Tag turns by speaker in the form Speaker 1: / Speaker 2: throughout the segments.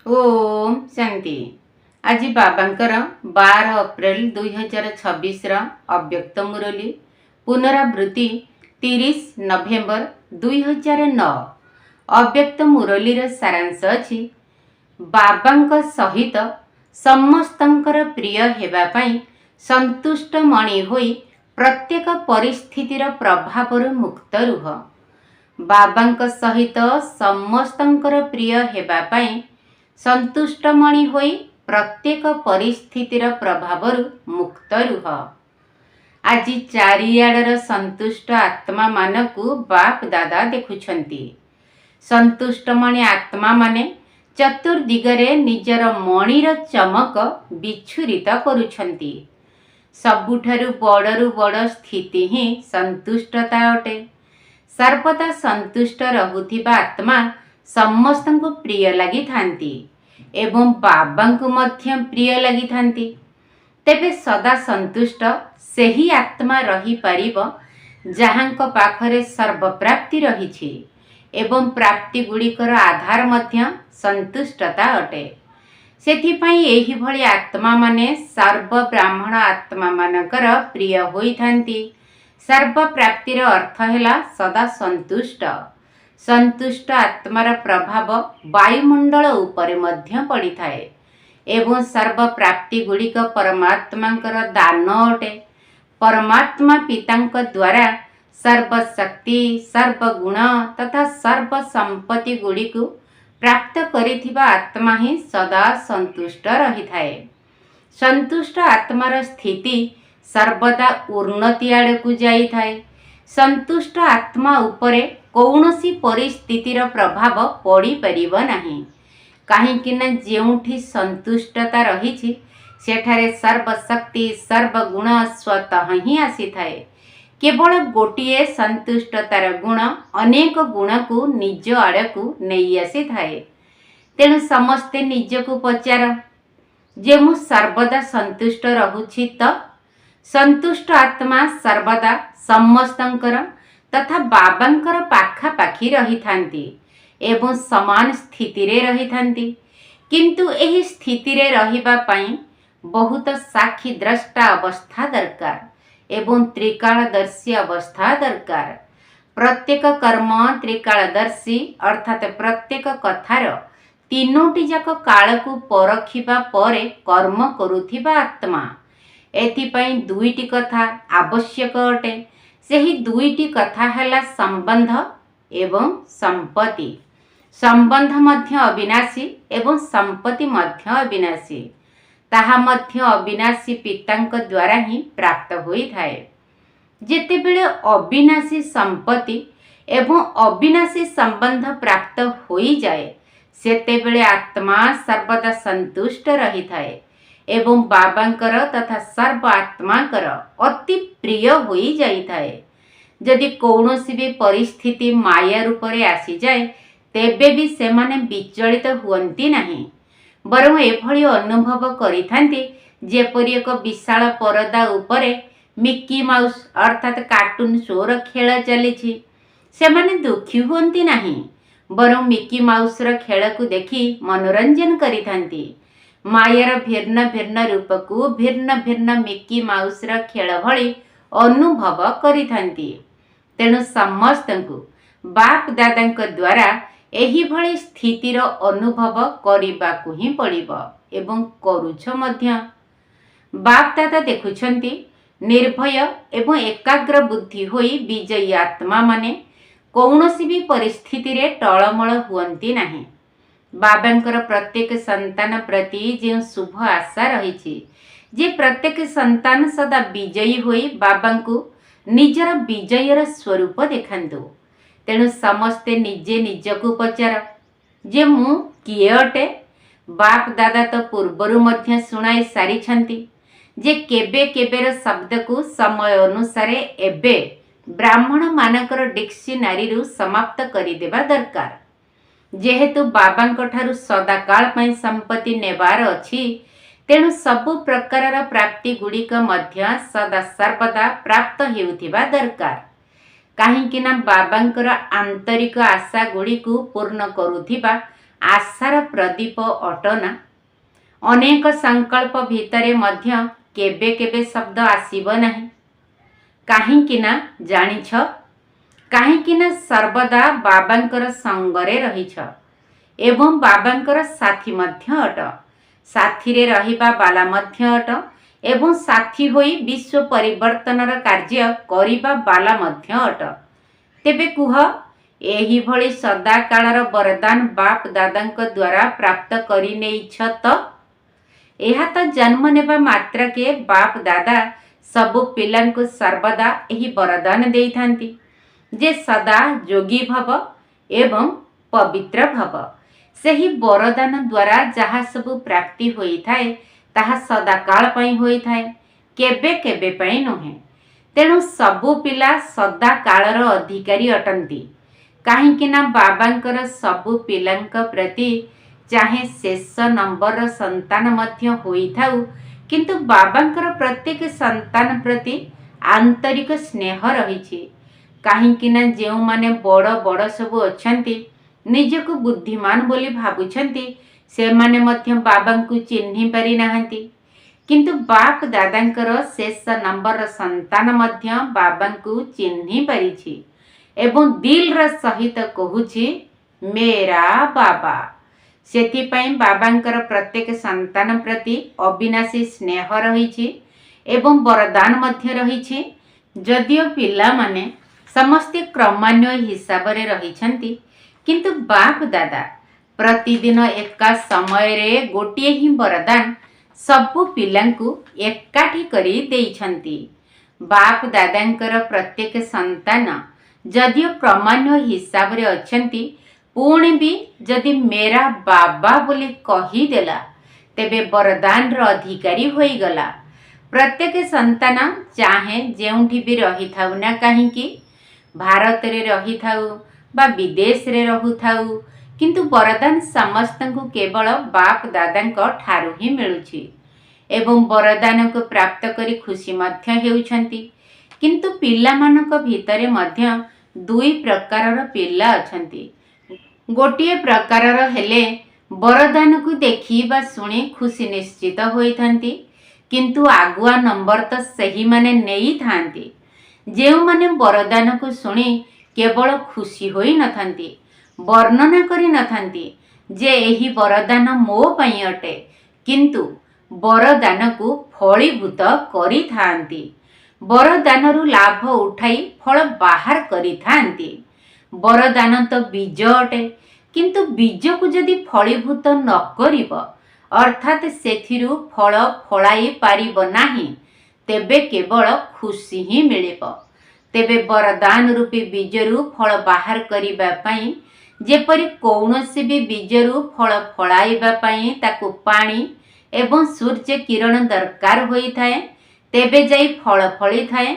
Speaker 1: ओम शांति। आज बाबांकर 12 अप्रैल 2026 अव्यक्त मुरली पुनरावृत्ति 30 नवेम्बर 2009। अव्यक्त मुरलीर सारांश अछि बाबांक सहित समस्तंकर प्रिय हेबा पई संतुष्ट मणि होई प्रत्येक परिस्थितिर प्रभावरु मुक्त रुह। बाबांक सहित समस्तंकर प्रिय हेबा पई संतुष्ट मणि होई प्रत्येक परिस्थितिर प्रभावरु मुक्त रुह। आज चारियाडर संतुष्ट आत्मा मानकु बाप दादा देखुछंती। संतुष्ट मणि आत्मा माने चतुर्दिगरे निजर मणिर चमक विच्छुरित करुछंती। सबुठारु बड़रु बड़ स्थिति ही संतुष्टता अटे। सर्वदा संतुष्ट रहुथिबा आत्मा समस्तंकु प्रिय लागि थांती एवं बाबांकु मध्य प्रिय लागि थांती। तेबे सदा संतुष्ट सेही आत्मा रही पारिब जहांक पाखरे सर्व प्राप्ति रहिछि एवं प्राप्ति गुड़िकर आधार मध्य संतुष्टता अटे। सेथिपई एही भली आत्मा माने सर्व ब्राह्मण आत्मा मानकर प्रिय होई थांती। सर्व प्राप्तिर अर्थ हैला सदा संतुष्ट। संतुष्ट आत्मार प्रभाव वायुमंडल उपरे मध्य पड़ी थाए एवं सर्व प्राप्ति गुड़िक परमात्मांकर दान अटे। परमात्मा पितांक द्वारा सर्वशक्ति सर्वगुण तथा सर्व संपत्ति गुड़िक प्राप्त करिथिबा आत्मा ही सदा संतुष्ट रही थाए। संतुष्ट आत्मार स्थिति सर्वदा उन्नति आड़कु जाई थाए। संतुष्ट आत्मा उपरे कौनसी परिस्थितिर प्रभाव पड़ी परिबो नाही। काहेकि ना जेउठी संतुष्टता रहिछि सेठारे सर्वशक्ति सर्वगुण स्वतः ही आसी थाए। केवल गोटिए संतुष्टतार गुण अनेक गुण को निज आड़कु नहीं आसी थाए। तेणु समस्ते निजकु पचार जे मु सर्वदा संतुष्ट रहुछि त संतुष्ट आत्मा सर्वदा समस्तंकर तथा बाबांकर पाखा पाखी रही थांती एवं समान स्थिति रे रही थांती। किंतु एही स्थिति रे रहिबा पई बहुत साक्षी द्रष्टा अवस्था दरकार एवं त्रिकालदर्शी अवस्था दरकार। प्रत्येक कर्म त्रिकालदर्शी अर्थात प्रत्येक कथार तीनोटी जाक काल को परखिबा परे कर्म करुथिबा आत्मा। एथिपई दुईटी कथा आवश्यक अटे। सेही दुईटी कथा हैला संबंध एवं संपत्ति। संबंध मध्य अविनाशी एवं संपत्ति मध्य अविनाशी। ताहा मध्य अविनाशी पितांक द्वारा ही प्राप्त होई थाए। जेतेबेले अविनाशी संपत्ति एवं अविनाशी संबंध प्राप्त होई जाए सेतेबेले आत्मा सर्वदा संतुष्ट रही थाए एवं बाबांकर तथा सर्व आत्माकर अति प्रिय होई जाई थाए। जदि कौनसी भी परिस्थिति माया रूपरे आसी जाए तेबे भी सेमाने विचलित हुअंती नहीं, बरं एभली अनुभव करिथांती जेपरि एक विशाल परदा उपरे मिकी माउस अर्थात कार्टून शोर खेल चलीछि। सेमाने दुखी हुअंती नहीं, बरं मिकी माउसर खेल को देखि मनोरंजन करिथांती। मायार भिन्न भिन्न रूप को भिन्न भिन्न मिकी माउसर खेल भली अनुभव करिथांती। तेणु समस्तंकु बाप दादांक द्वारा एही भली स्थितिर अनुभव करिबाकु ही पड़िबो एवं करूछ मध्य। बाप दादा देखुछंती निर्भय एवं एकाग्र बुद्धि होई विजयी आत्मा माने कौनसी भी परिस्थिति रे टळमळ हुअंती नाही। बाबांकर प्रत्येक संतान प्रति जे शुभ आशा रही जे प्रत्येक संतान सदा विजयी होई बाबांकु निजर विजयर स्वरूप देखांतु। तेणु समस्ते निजे निजकु पचार जे मु किए अटे। बाप दादा तो पूर्वरु मध्य सुनाई सारिछंती जे केबे केबेर शब्द को समय अनुसार एबे ब्राह्मण मानकर डिक्शनरी रु समाप्त करिदेबा दरकार। जेहेतु बाबांक ठारु सदाकाल पई संपत्ति नेबार अछि तेणु सबु प्रकारर प्राप्ति गुड़िक मध्य सदा सर्वदा प्राप्त हेउथिबा दरकार। काहेकि ना बाबांकर आंतरिक आशा गुड़िक पूर्ण करुथिबा आशार प्रदीप अटना। अनेक संकल्प भितरे मध्य केबे केबे शब्द आसीब नाही। काहींकिना जानिछ, काहींकिना सर्वदा बाबांकर संगरे रहिछ एवं बाबांकर साथी मध्य अट, साथीरे रहिबा बाला मध्य अट एवं साथी होई विश्व परिवर्तनर कार्य करिबा बाला मध्य अट। तेबे कुह, एही भली सदा कालर वरदान बाप दादांक द्वारा प्राप्त करि नेइछ त? एहा त जन्म नेबा मात्रके बाप दादा सबु पिलांकु सर्वदा एही वरदान देइथांती जे सदा जोगी भव एवं पवित्र भव। सेही वरदान द्वारा जहा सबु प्राप्ति होई थाए ताहा सदा काल पई होई थाए, केबे केबे पई नुहे। तेणु सबु पिला सदा कालर अधिकारी अटंती। काहींकिना बाबांकर सबु पिलांक प्रति चाहे शेष नंबर संतान मध्य होई थाउ, किंतु बाबांकर प्रत्येक संतान प्रति आंतरिक स्नेह रहिछि। काहींकिना जेउ माने बड़ बड़ सबु अछंती निजको बुद्धिमान बोली भाबुछंती, से माने मध्य बाबांकु चिन्हि पारि नाहंती, किंतु बाप दादांकर शेष नंबर संतान मध्य बाबांकु चिन्हि पारिछि एवं दिल र सहित कहुछि मेरा बाबा। सेथिपाई बाबांकर प्रत्येक संतान प्रति अविनाशी स्नेह रहिछि एवं वरदान मध्य रहिछि। जदियो पिला माने समस्ते क्रमान्वय हिसाब रे रहिछंती, किंतु बाप दादा प्रतिदिन एका समय रे गोटिए ही वरदान सबु पिलांकु एकाठी करी देइछंती। बाप दादांकर प्रत्येक संतान जदियो क्रमान्वय हिसाब रे अछंती, पुणी भी जदि मेरा बाबा बोली कही देला तेबे वरदान र अधिकारी होई गला। प्रत्येक संतान चाहे जेउठी भी रही थाउ ना काहींकी, भारत रे रही थाउ बा विदेश रे रहु थाउ, किंतु वरदान समस्तंकु केवल बाप दादांक ठारू ही मिलुछि एवं वरदान को प्राप्त करी खुशी मध्य हेउछंती। किंतु पिला मानक भितरे मध्य दुई प्रकारर पिला अछंती। गोटिए प्रकारर हेले वरदान को देखी बा सुनी खुशी निश्चित होइथांती, किंतु आगुआ नंबर तो सही माने नेई थांती। जेउ माने वरदान को सुनी केवल खुशी होई नथांती, वर्णना करी नथांती जे एही वरदान मो पई अटे, किंतु वरदान को फलीभूत करी थांती। वरदानरु लाभ उठाई फल बाहर करी थांती। वरदान तो बीज अटे, किंतु बीज को जदि फलीभूत न करिब अर्थात सेथिरु फल फलाई पारिब नाही, तेबे केवल खुशी ही मिलिब। तेबे वरदान रूपी बीजरु फल बाहर करिबा पई जेपरि कौनसी भी बीजरु फल फलाइबा पई ताकु पानी एवं सूर्य किरण दरकार होई थाए, तेबे जाई फल फली थाए।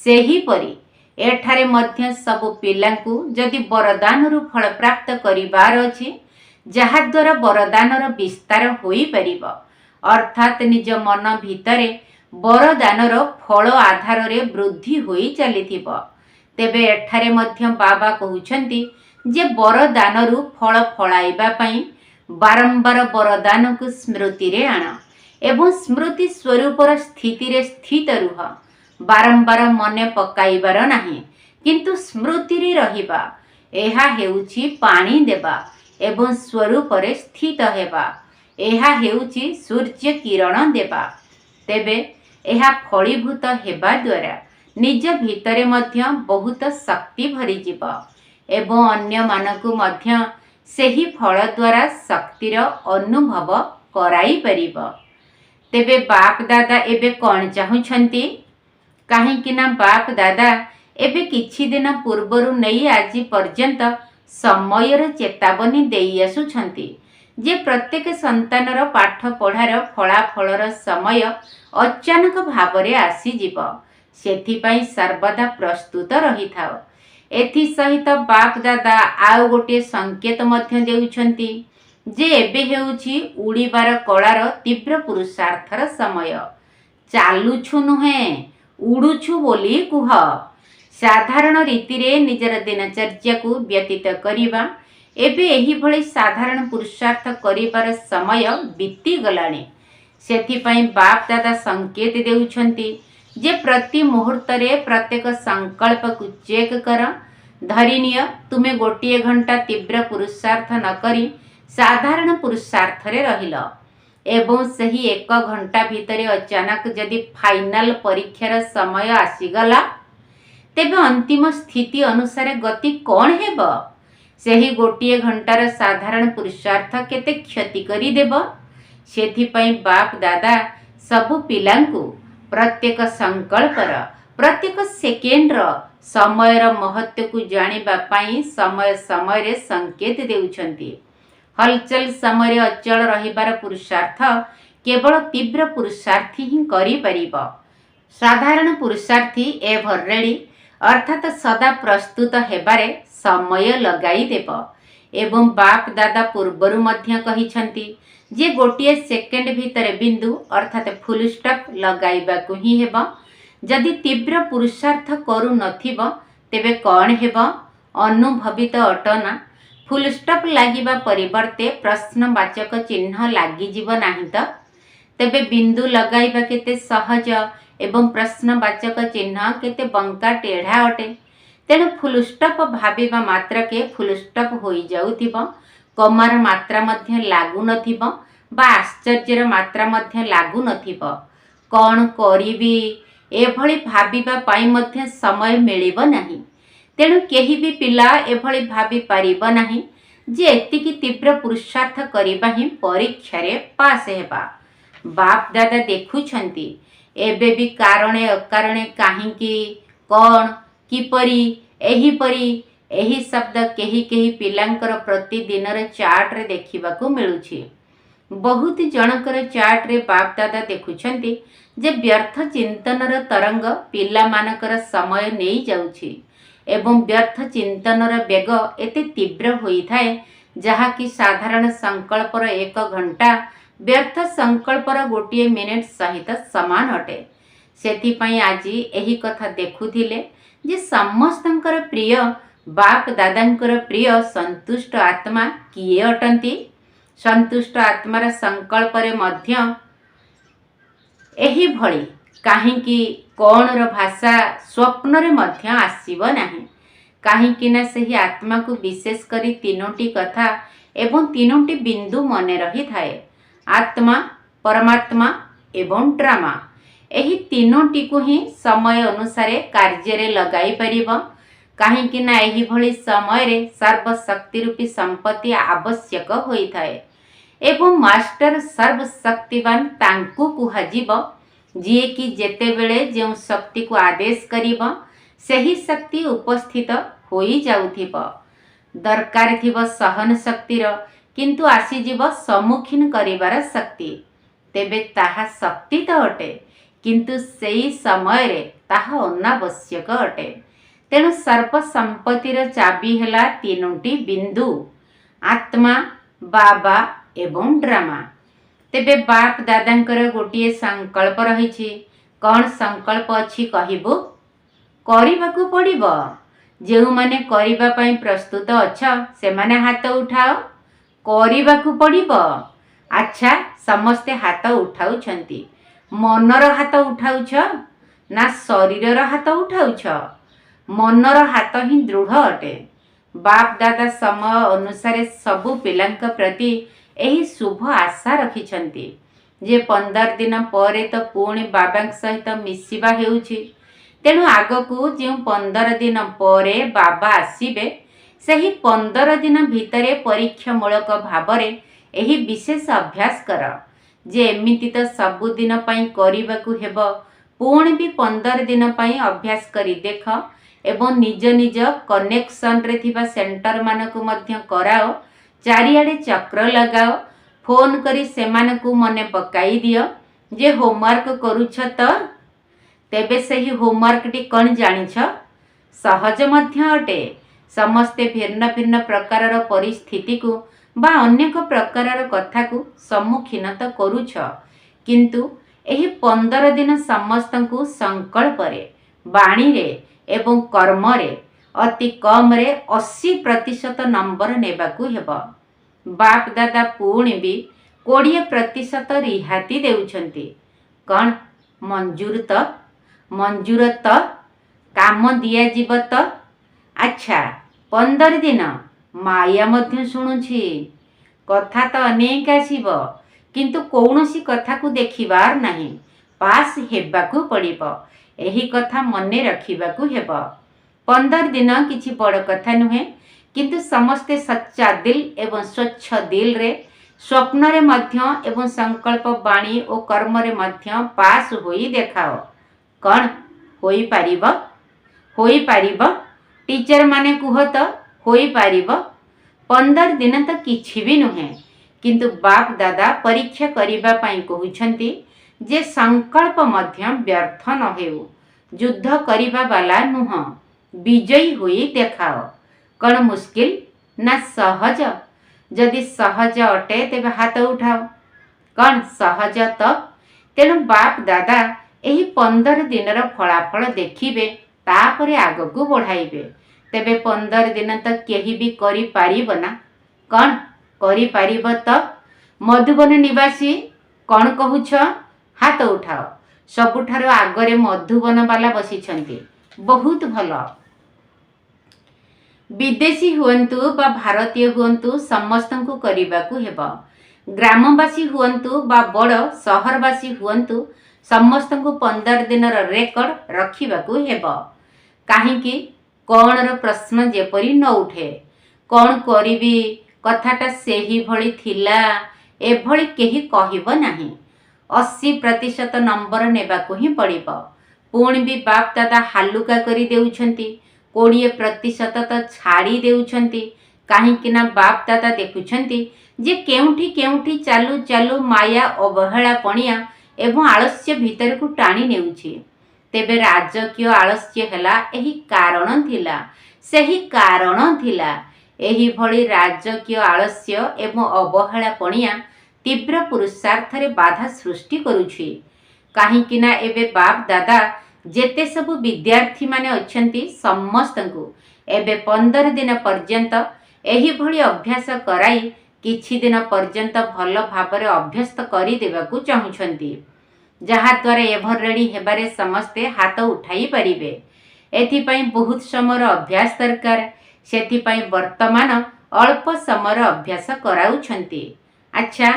Speaker 1: सेही परी एठारे मध्य सबु पिलांकु जदि वरदानरु फल प्राप्त करिबार अछि, जहा द्वारा वरदानर विस्तार होई परिब, अर्थात निज मन भितरे वरदानर फल आधार रे वृद्धि होई चलिथिब। तेबे एठारे मध्य बाबा कहउछंती जे वरदानरु फल फलाइबा पई बारंबार वरदान को स्मृति रे आण एवं स्मृति स्वरूपर स्थिति रे स्थित रुह। बारंबार मने पकाइबार नाही, किंतु स्मृति रे रहिबा। एहा हेउछि पानी देबा एवं स्वरूप रे स्थित हेबा। एहा हेउछि सूर्य किरण देबा। तेबे एहा फलीभूत हेबा द्वारा निज भितरे मध्य बहुत शक्ति भरी जीव एवं अन्य मानकु मध्य सेही फल द्वारा शक्तिर अनुभव कराई परिब। तेबे बाप दादा एबे कौन चाहुछंती? काहींकिना बाप दादा एबे किछि दिन पूर्वरु नहीं आज पर्यंत समयर चेतावनी देई आसुछंती जे प्रत्येक संतानर पाठ पढ़ार फलाफलर समय अचानक भावरे आसी जीव। सेथिपाई सर्वदा प्रस्तुत रही थाओ। एथि सहित बाप दादा आउ गोटे संकेत मध्य देउछंती जे एबे हेउछि उड़ीबार कलार तीव्र पुरुषार्थर समय। चालुछु नुहे उड़ुछु बोली कुह। साधारण रीति रे निजर दिनचर्या को व्यतीत करिबा एबे एही भଳି साधारण पुरुषार्थ करिबार समय बीतीगलाणी। सेथिपाई बाप दादा संकेत देउछंती जे प्रति मुहूर्त रे प्रत्येक संकल्प को चेक कर। धरिनिय तुमे गोटे घंटा तीव्र पुरुषार्थ न करी साधारण पुरुषार्थ रे रहिल एवं सही एक घंटा भितरे अचानक जदि फाइनल परीक्षार समय आसीगला तेबे अंतिम स्थिति अनुसार गति कौन हेब? सही गोटे घंटार साधारण पुरुषार्थ केते क्षति करी देब? सेथिपाई बाप दादा सबु पिलांकु प्रत्येक संकल्पर प्रत्येक सेकेंडर समयर महत्व को जानिबा पाई समय समय रे संकेत देउछंती। हलचल समय अचल रहिबार पुरुषार्थ केवल तीव्र पुरुषार्थी ही करि परिब। साधारण पुरुषार्थी एभर रेडी अर्थात सदा प्रस्तुत हेबारे समय लगाई देब। एवं बाप दादा पूर्वरु मध्य कहिछंती जे गोटे सेकेंड भितर बिंदु अर्थात फुल स्टॉप लगाइबाकु ही हेब। जदि तीव्र पुरुषार्थ करू नथिब तेबे कौन हेब? अनुभवित अटना फुल स्टॉप लागिबा परिवर्ते प्रश्नवाचक चिन्ह लागिजिब नाही त? तेबे बिंदु लगाइबा केते सहज एवं प्रश्नवाचक चिन्ह केते बंका टेढ़ा अटे। तेणु फुल स्टॉप भाबिबा मात्र के फुल स्टॉप होई जाउथिब, कमार मात्रा मध्य लागू नथिब बा आश्चर्यर मात्रा मध्य लागू नथिब। कौन करिबी एभଳି भाबिबा पाई मध्य समय मिलिब नाही। तेणु केही भी पिला एभଳି भाबी पारिब नाही जे एतिकी तीव्र पुरुषार्थ करिबा ही परीक्षा रे पास हेबा। बाप दादा देखुछंती एबे भी कारणे अकारणे काहींकी कौन किपरि एहीपरि एही शब्द केही केही पिलांकर प्रतिदिनर चार्ट रे देखिबाकू मिलुछि। बहुत जनकर चार्ट रे बाप दादा देखुछंती जे व्यर्थ चिंतनर तरंग पिला मानकर समय नहीं जाउछि एवं व्यर्थ चिंतनर बेग एते तीव्र होई थाए जहा कि साधारण संकल्पर एक घंटा व्यर्थ संकल्पर गोटे मिनिट सहित समान अटे। सेथिपाई आजी एही कथा देखुथिले जे समस्तंकर प्रिय बाप दादांकर प्रिय संतुष्ट आत्मा किए अटंती। संतुष्ट आत्मार संकल्परे मध्य एही भଳି काहींकी कौनर भाषा स्वप्न रे मध्य आसीब नाही। काहींकी ना सही आत्मा को विशेष करी तीनोटी कथा एवं तीनोटी बिंदु मने रही थाए, आत्मा परमात्मा एवं ड्रामा। एही तीनोटी को ही समय अनुसारे कार्य रे लगाई परिब। काहींकी ना एही भଳି समय रे सर्वशक्ति रूपी संपत्ति आवश्यक होई थाए एवं मास्टर सर्वशक्तिवान तांकु कुहाजिब जिए कि जेते बेले जो शक्ति को आदेश करिब सही शक्ति उपस्थित होई जाउथिब। दरकार थिब सहन शक्तिर किंतु आसीजिब सम्मुखीन करिबार शक्ति। तेबे ताहा शक्ति तो अटे किंतु सेई समय रे ताहा अनावश्यक अटे। तेणु सर्वसंपत्तिर चाबी हेला तीनोटी बिंदु, आत्मा बाबा एवं ड्रामा। तेबे बाप दादांकर गोटे संकल्प रही। कौन संकल्प अच्छी कहबू? करिबाकू पड़िब। जेउ माने करिबा पई प्रस्तुत अछ से माने हाथ उठाओ। करिबाकू पड़िब। अच्छा समस्ते हाथ उठाउछंती। मनर हाथ उठाउछ ना शरीरर हाथ उठाउछ? मनर हाथ ही दृढ़ अटे। बाप दादा समय अनुसार सबु पिलांक प्रति एही शुभ आशा रखिछंती जे 15 दिन परे तो पुणी बाबा सहित मिसिबा हेउछि। तेणु आगकू जो 15 दिन परे बाबा आसीबे सही 15 दिन भितरे परीक्षामूलक भावरे एही विशेष अभ्यास कर जे एमिति तो सबुदिन पई करिबाकू हेबो। पुणी भी 15 दिन पई अभ्यास करी देख एवं निज निज कनेक्शन रे थिबा सेंटर मानकू मध्य कराओ। चारिआडे चक्र लगाओ। फोन करी सेमानकू मने पकाई दियो जे होमवर्क करूछ तो। तेबे सही होमवर्क टी कौन जानिछ? सहज मध्य अटे। समस्ते भिन्न भिन्न प्रकारर परिस्थिति को बा अनेक प्रकारर कथा को सम्मुखीन तो करूछ किंतु एही 15 दिन समस्तंकू संकल्प रे बाणी रे एवं कर्म रे अति कम रे 80% नंबर नेबाकू हेब। बाप दादा पुणी भी 20% रिहाती देउछंती। कौन मंजूर तो काम दिया जीव तो। अच्छा 15 दिन माया मध्य शुणुछि। कथा तो अनेक आसीब किंतु कौनसी कथा को देखिबार नहीं। पास हेबाकू पड़िबो। एही कथा मने रखिबाकू हेब। 15 दिन किछि बड़ कथा नुहे किंतु समस्ते सच्चा दिल एवं स्वच्छ दिल रे स्वप्न रे मध्य एवं संकल्प वाणी और कर्म रे मध्य पास होई देखाओ। कौन होई पारिबो टीचर माने कुह तो होई पारिबो। 15 दिन तो किछि भी नुहे किंतु बाप दादा परीक्षा करिबा पई कहउछंती जे संकल्प मध्य व्यर्थ न हेउ। युद्ध करिबा वाला नुह विजयी होई देखाओ। कौन मुश्किल ना सहज? जदि सहज अटे तेबे हाथ उठाओ। कौन सहज तो? तेणु बाप दादा यही 15 दिन फलाफल देखिबे तापरे आगकू बढ़ाइबे। तेबे 15 दिन तो केही भी करि पारिबो ना। कौन करि पारिबो तो? मधुबन निवासी कौन कहूछ? हाथ उठाओ। सबुठारो आगरे मधुबन वाला बसिछंती। बहुत भलो। विदेशी हुअन्तु बा भारतीय हुअन्तु समस्तंकु करिबाकू हेब। ग्रामवासी हुअन्तु बा बड़ सहरवासी हुअन्तु समस्तंकु 15 दिनर रेकर्ड रखिबाकू हेब। काहींकि कौनर प्रश्न जेपरी न उठे। कौन करिबी कथाटा सेही भली थिला एभली केही कहिबो नाही। 80% नंबर नेबाकू ही पड़िबो। पुणी भी बाप दादा हालुका करी देउछंती। 20% तो छाड़ी देउछंती। काहींकि ना बाप दादा देखुछंती जे केउठी केउठी चालू चालू माया अवहेला पणिया एवं आलस्य भीतर को टाणी नेउछि। तेबे राजकीय आलस्य हेला एही कारण थिला। सेही कारण थिला एही भली राजकीय आलस्य एवं अवहेला पणिया तीव्र पुरुषार्थ रे बाधा सृष्टि करुछि। काहींकि ना एबे बाप दादा जेते सबु विद्यार्थी माने अछंती समस्तंकु एबे 15 दिन पर्यंत एही भली अभ्यास कराई किछि दिन पर्यंत भल भाबरे अभ्यस्त करी देबाकू चाहुछंती। जहा द्वारा एभर रेडी हेबारे समस्ते हाथ उठाई परिबे। एथिपाई बहुत समयर अभ्यास दरकार। सेथिपाई वर्तमान अल्प समयर अभ्यास कराउछंती। अच्छा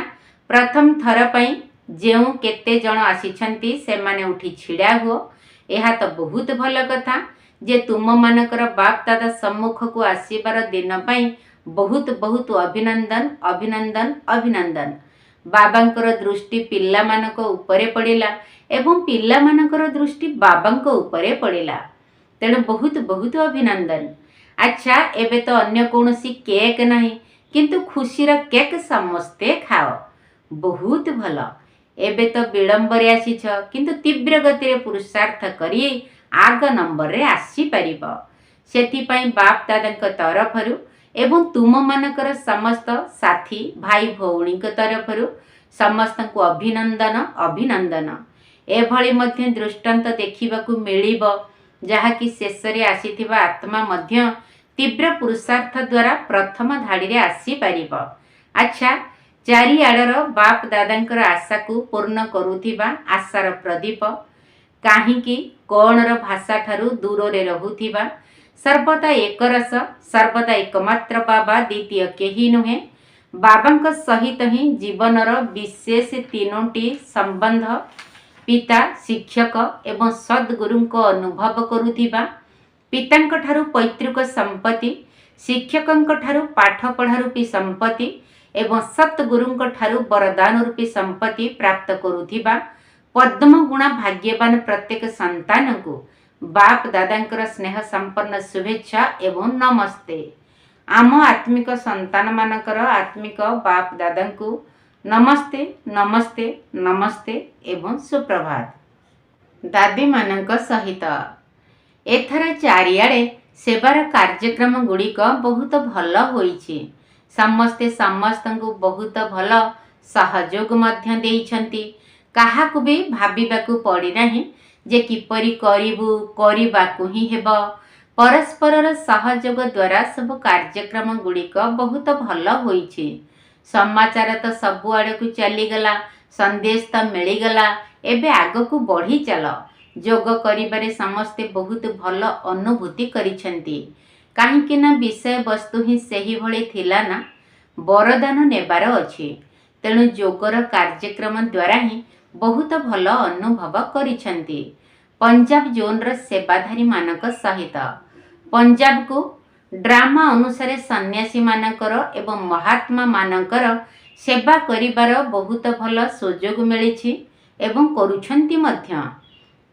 Speaker 1: प्रथम थर पई जेउ केते जण आसीछंती से माने उठी छिड़ा हुओ। यह तो बहुत भल कथा जे तुम मानकर बाप दादा सम्मुख को आसीबार दिन पाई बहुत बहुत अभिनंदन अभिनंदन अभिनंदन। बाबांकर दृष्टि पिल्ला मानक उपरे पड़िला एवं पिल्ला मानकर दृष्टि बाबांक उपरे पड़िला। तेणु बहुत बहुत अभिनंदन। अच्छा एबे तो अन्य कौनसी केक नहीं किंतु खुशीर केक समस्ते खाओ। बहुत भल। एबे तो विलंबरे आसीछ किंतु तीव्र गति रे पुरुषार्थ करी आग नंबर रे आसी परिबो। सेथिपाई बाप दादांक तरफरु एवं तुम मानकर समस्त साथी भाई भौणी तरफरु समस्तंकु अभिनंदन अभिनंदन। एभली मध्य दृष्टांत देखिबाकू मिलिबो जहाँकि शेषरे आसीथिबा आत्मा मध्य तीव्र पुरुषार्थ द्वारा प्रथम धाड़ी रे आसी परिबो। अच्छा चारिआडर बाप दादांकर आशा को पूर्ण करुथिबा आशार प्रदीप काहींकि कौनर भाषा ठारू दूर रे रहुथिबा सर्वदा एक रस सर्वदा एकमात्र बाबा द्वितीय केही नुहे। बाबांक सहित ही जीवनर विशेष तीनोटी संबंध पिता शिक्षक एवं सद्गुरुंक अनुभव करुथिबा पितांक ठारू पैतृक संपत्ति शिक्षकंक ठारू पाठ पढ़ा रूपी संपत्ति एवं सतगुरुंक ठारू वरदान रूपी संपत्ति प्राप्त करुथिबा पद्म गुणा भाग्यवान प्रत्येक संतान को बाप दादांकर स्नेह संपन्न शुभेच्छा एवं नमस्ते। आम आत्मिक संतान मानकर आत्मिक बाप दादा को नमस्ते नमस्ते नमस्ते एवं सुप्रभात। दादी मानक सहित एथर चारिआडे सेवार कार्यक्रम गुड़िक बहुत भल होईछि। समस्ते समस्तंकु बहुत भल सहयोग मध्य देइछंती। काहाकु भी भाबिबाकू पड़ी नाही जे किपरि करिबु करिबाकू ही हेब परस्पर सहयोग द्वारा सब कार्यक्रम गुड़िक बहुत भल होइछि। समाचार तो सबुआड़ को चलीगला, संदेश तो मिलगला। एबे आग को बढ़ी चल। जोग करिबारे समस्ते बहुत भल अनुभूति करिसेंती। काहेकि ना विषय वस्तु ही सही भली थिला ना, वरदान नेबार अछि। तेणु जोगर कार्यक्रम द्वारा ही बहुत भल अनुभव करिसेंती। पंजाब जोनर सेवाधारी मानक सहित पंजाब को ड्रामा अनुसार सन्यासी मानकर एवं महात्मा मानकर सेवा करिबार बहुत भल सुजोग मिलिछि एवं करुछंती मध्य।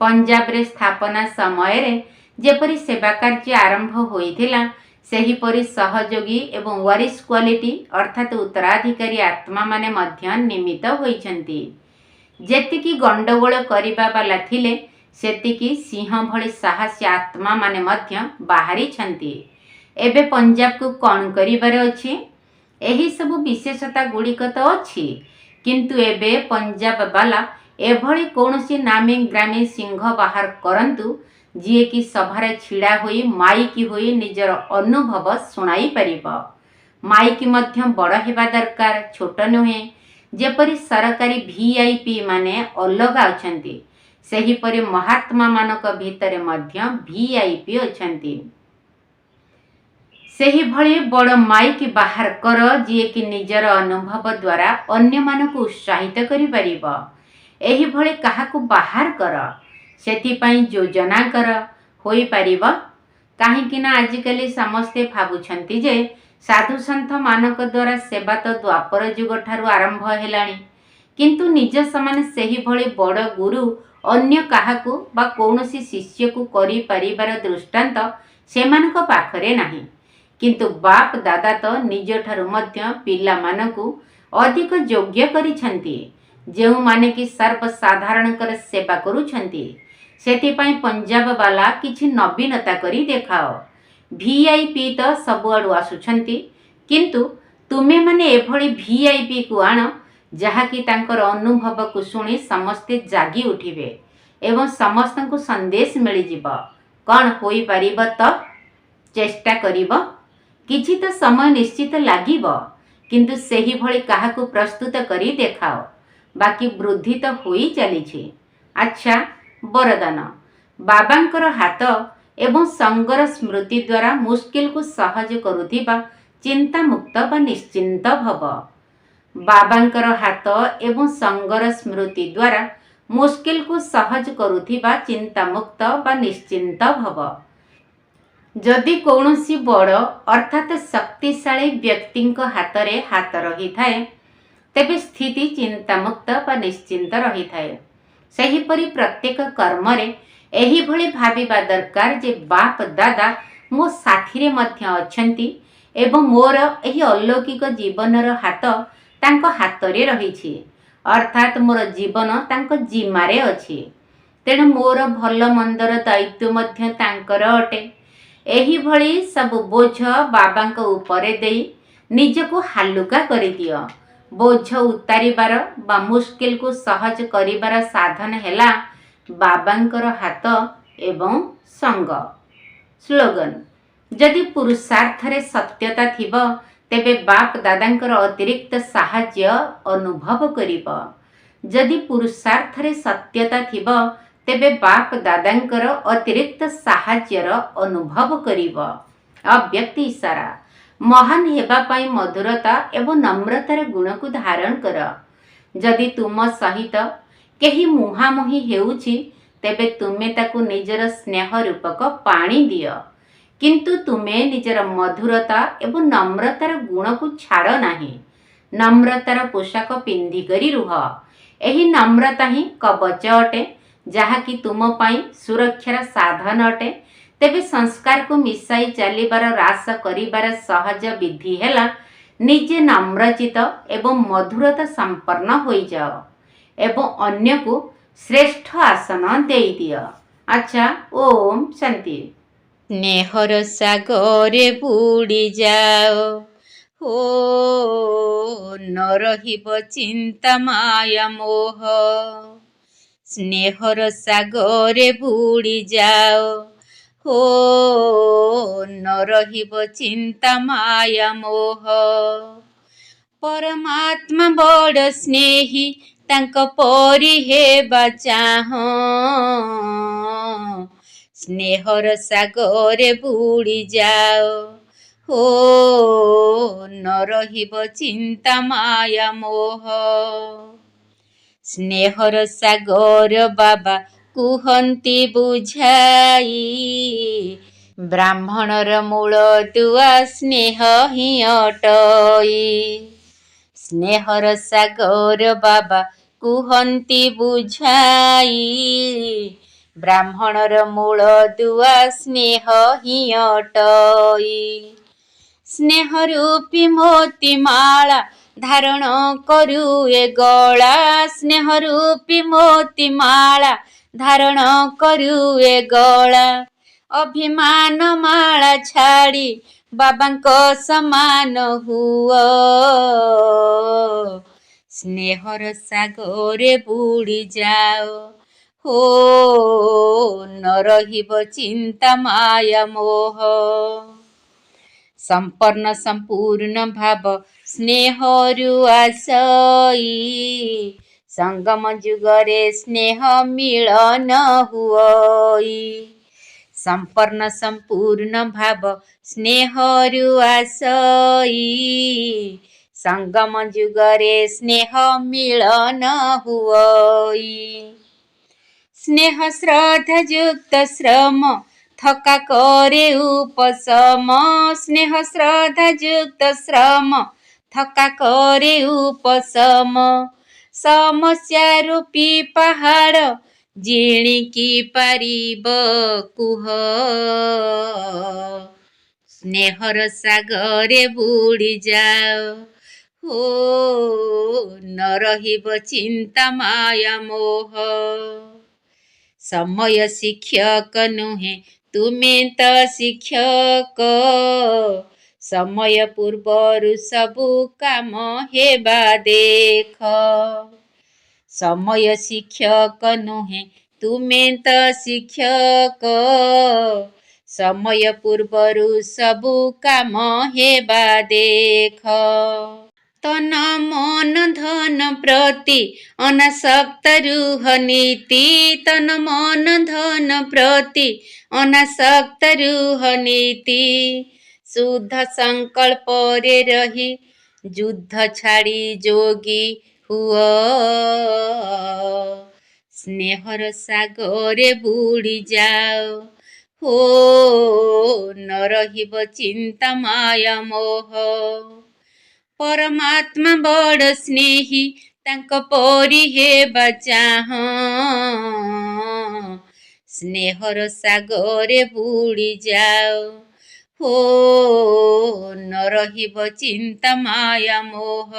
Speaker 1: पंजाब रे स्थापना समय रे जेपरि सेवा कार्य आरंभ होइथिला, सेहीपरि सहयोगी एवं वारिस क्वालिटी अर्थात उत्तराधिकारी आत्मा माने मध्य निमित्त होइछंती। जेतिकी गंडगोल करिबा वाला थिले, सेतिकी सिंह भली साहसी आत्मा माने मध्य बाहरी छंती। एबे पंजाब को कौन करिबार अछि? एही सब विशेषता गुड़िक तो अछि, किंतु एबे पंजाब वाला एभली कौनसी नामी ग्रामी सिंह बाहर करंतु जिए कि सभारे छिड़ा होई माइकी होई निजर अनुभव सुनाई परिबा। माइकी मध्य बड़ हेबा दरकार, छोट नुहे। जेपरि सरकारी वीआईपी माने अलग अछंती, सेहीपरि महात्मा मानक भितरे मध्य वीआईपी अछंती। सेही भली बड़ माइक बाहर कर जिए कि निजर अनुभव द्वारा अन्य मानक उत्साहित करि परिबा। एही भली काहाकू बाहर कर, सेथिपाई योजना कर, होई परिबा। काहेकि ना आजिकली समस्ते भाबुछंती जे साधु संत मानक द्वारा सेवा तो द्वापर युग ठारू आरंभ हेलाणी, किंतु निज समान सेही भली बड़ गुरु अन्य काहाकू बा कौनसी शिष्य को करि परिबार दृष्टांत सेमानक पाखरे नाही। किंतु बाप दादा तो निज ठारू मध्य पिला मानकू अधिक योग्य करिछंती, जेउ माने कि सर्वसाधारण कर सेवा करुछंती। सेथिपाई पंजाब वाला किछि नवीनता करी देखाओ। वीआईपी तो सबुआडू आसुछंती, किंतु तुमे माने एभली वीआईपी को आण जहा कि तांकर अनुभव को सुनी समस्ते जागी उठिबे एवं समस्त को संदेश मिल जिवो। कौन होई परिबो तो चेष्टा करिबो। किछि तो समय निश्चित लागिबो, किंतु सेही भली काहाकू प्रस्तुत करी देखाओ। बाकी वृद्धि तो होई चलीछि। अच्छा, वरदान बाबांकर हाथ एवं संगर स्मृति द्वारा मुश्किल को सहज करुथिबा चिंता मुक्त बा निश्चिंत भव। बाबांकर हाथ एवं संगर स्मृति द्वारा मुश्किल को सहज करुथिबा चिंता मुक्त बा निश्चिंत भव। जदि कौनसी बड़ अर्थात शक्तिशाली व्यक्तिंक हातरे हाथ रही थाए, तेबे स्थिति चिंतामुक्त बा निश्चिंत रही थाए। सेहीपरि प्रत्येक कर्मरे एही भली भाबिबा दरकार जे बाप दादा मो साथीरे मध्य अछंती एवं मोर एही अलौकिक जीवनर हाथ तांको हातरे रहिछि, अर्थात मोर जीवन तांको जिम्मारे अछि। तेणु मोर भल मंदर दायित्व मध्य तांकर अटे। एही भली सब बोझ बाबांक उपरे देई निजको हालुका करि दियो। बोझ उतारिबार बा मुश्किल को सहज करिबार साधन हेला बाबांकर हाथ एवं संग। स्लोगन जदि पुरुषार्थरे सत्यता थिब, तेबे बाप दादांकर अतिरिक्त साहाय्य अनुभव करिब। जदि पुरुषार्थरे सत्यता थिब, तेबे बाप दादांकर अतिरिक्त साहाय्यर अनुभव करिब। अव्यक्ति इशारा महान हेबा पाई मधुरता एवं नम्रतार गुण को धारण कर। जदि तुम सहित केही मुहांमुही हेउछि, तेबे तुमे ताकू निजर स्नेह रूपक पाणी दियो, किंतु तुमे निजर मधुरता एवं नम्रतार गुण को छाड़ नाही। नम्रतार पोशाक पिंधि करी रुह। एही नम्रता ही कवच अटे, जहा कि तुम पाई सुरक्षार साधन अटे। तेबे संस्कार को मिसाई चलिबार रास करिबार सहज विधि हेला निजे नम्रचित एवं मधुरता संपन्न होई जाओ एवं अन्य को श्रेष्ठ आसन देई दियो। अच्छा, ओम शांति।
Speaker 2: स्नेहर सागरे बुड़ी जाओ, हो न रहिब चिंता माया मोह। स्नेहर सागरे बुड़ी जाओ, ହୋ ନ ରହିବ ଚିନ୍ତା ମାୟା ମୋହ। ପରମାତ୍ମା ବଡ଼ ସ୍ନେହୀ ତାଙ୍କ ପରି ହେବା ଚାହଁ, ସ୍ନେହର ସାଗରେ ବୁଡ଼ି ଯାଅ। ହୋ ନ ରହିବ ଚିନ୍ତା ମାୟା ମୋହ। ସ୍ନେହର ସାଗର ବାବା କୁହନ୍ତି ବୁଝାଇ, ବ୍ରାହ୍ମଣର ମୂଳ ଦୁଆ ସ୍ନେହ ହିଁ ଅଟଇ। ସ୍ନେହର ସାଗର ବାବା କୁହନ୍ତି ବୁଝାଇ, ବ୍ରାହ୍ମଣର ମୂଳ ଦୁଆ ସ୍ନେହ ହିଁ ଅଟଇ। ସ୍ନେହ ରୂପୀ ମୋତି ମାଳା ଧାରଣ କରୁ ଏ ଗଳା, ସ୍ନେହ ରୂପୀ ମୋତି ମାଳା ଧାରଣ କରୁ ଏ ଗଳା। ଅଭିମାନ ମାଳା ଛାଡ଼ି ବାବାଙ୍କ ସମାନ ହୁଅ, ସ୍ନେହର ସାଗରେ ବୁଡ଼ି ଯାଅ। ହୋ ନ ରହିବ ଚିନ୍ତା ମାୟା ମୋହ। ସମ୍ପନ୍ନ ସମ୍ପୂର୍ଣ୍ଣ ଭାବ ସ୍ନେହରୁ ଆସଇ, ସଙ୍ଗମ ଯୁଗରେ ସ୍ନେହ ମିଳନ ହୁଅଇ। ସମ୍ପନ୍ନ ସମ୍ପୂର୍ଣ୍ଣ ଭାବ ସ୍ନେହରୁ ଆସଇ, ସଙ୍ଗମ ଯୁଗରେ ସ୍ନେହ ମିଳନ ହୁଅଇ। ସ୍ନେହ ଶ୍ରଦ୍ଧା ଯୁକ୍ତ ଶ୍ରମ ଥକା କରେ ଉପଶମ, ସ୍ନେହ ଶ୍ରଦ୍ଧା ଯୁକ୍ତ ଶ୍ରମ ଥକା କରେ ଉପଶମ। ସମସ୍ୟା ରୂପୀ ପାହାଡ଼ ଜିଣିକି ପାରିବ କୁହ, ସ୍ନେହର ସାଗରେ ବୁଡ଼ି ଯାଅ। ହୋ ନ ରହିବ ଚିନ୍ତା ମାୟା ମୋହ। ସମୟ ଶିକ୍ଷକ ନୁହେଁ ତୁମେ ତ ଶିକ୍ଷକ, ସମୟ ପୂର୍ବରୁ ସବୁ କାମ ହେବା ଦେଖ। ସମୟ ଶିକ୍ଷକ ନୁହେଁ ତୁମେ ତ ଶିକ୍ଷକ, ସମୟ ପୂର୍ବରୁ ସବୁ କାମ ହେବା ଦେଖ। ତନ ମନ ଧନ ପ୍ରତି ଅନାସକ୍ତ ରୁହ ନୀତି, ତନ ମନ ଧନ ପ୍ରତି ଅନାସକ୍ତ ରୁହ ନୀତି। ଶୁଦ୍ଧ ସଂକଳ୍ପରେ ରହି ଯୁଦ୍ଧ ଛାଡ଼ି ଯୋଗୀ ହୁଅ, ସ୍ନେହର ସାଗରେ ବୁଡ଼ି ଯାଅ। ହୋ ନ ରହିବ ଚିନ୍ତା ମାୟା ମୋହ। ପରମାତ୍ମା ବଡ଼ ସ୍ନେହୀ ତାଙ୍କ ପରି ହେବା ଚାହଁ, ସ୍ନେହର ସାଗରେ ବୁଡ଼ି ଯାଅ। ହୋ ନ ରହିବ ଚିନ୍ତା ମାୟା ମୋହ।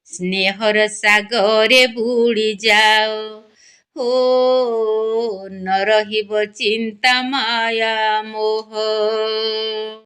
Speaker 2: ସ୍ନେହର ସାଗରେ ବୁଡ଼ି ଯାଅ। ହୋ ନ ରହିବ ଚିନ୍ତା ମାୟା ମୋହ।